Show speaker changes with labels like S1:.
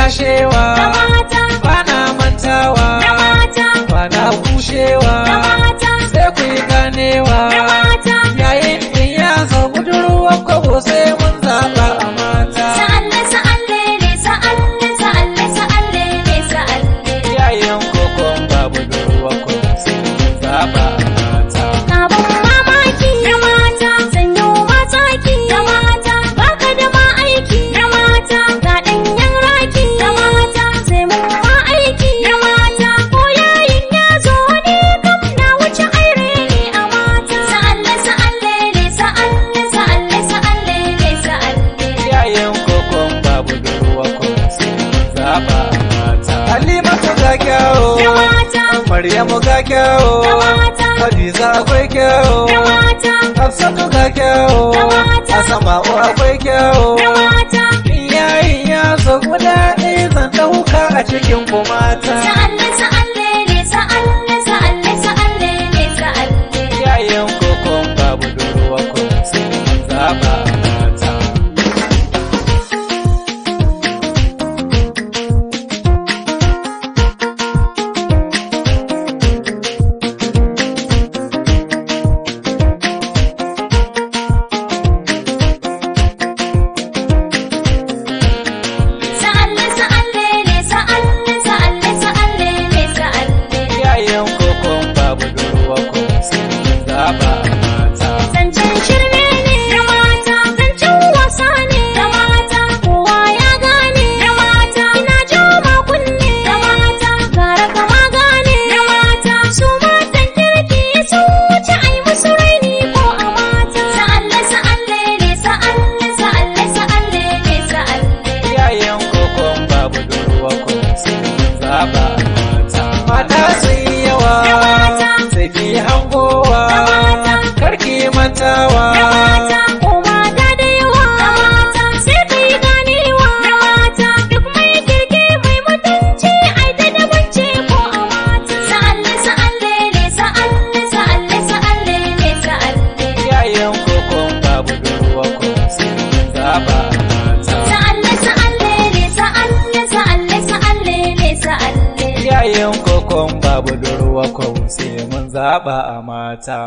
S1: tashewa bana mantawa bana kushewa sai ku yi ganewa yayin din ya zo budurwa kwabo sai mun zaba a mata yayin kokon ba budurwa kwabo sai mun zaba a mata
S2: abun mamaki na mata sanyo mataki na mata baka da ma aiki na mata ga danyen raki na mata sai mun ma aiki na mata ko yayin ya zo ne kam na wuce aire ne a mata sa'alle
S1: yayin kokon ba budurwa kwabo sai mun zaba a mata Halimatu ga kyawo Maryamu ga kyawo Hadiza akwai kyawo Hafsatu ga kyawo Asama'u akwai kyawo yayin ya zo guda ɗaya zan ɗauka a cikin ku mata yayin kokon babu budurwa kwabo sai mun zaba a mata yayin kokon babu budurwa kwabo sai mun zaba a mata
S2: zancen shirme ne na mata zancen wasa ne na mata kowa ya gane na mata ina jama kunne na mata gara kama gane na mata su matan kirki sun wuce ai musu raini ko a mata
S1: yayin kokon babu budurwa kwabo sai mun zaba a mata mata sun yawa sai ki hangowa karki mantawa
S2: ko mata da yawa sai kai ganewa duk mai kirki mai mutunci ai ta dabance ko a mata
S1: yayin kokon babu budurwa kwabo sai mun zaba a mata yayin kokon babu budurwa kwabo sai mun zaba a mata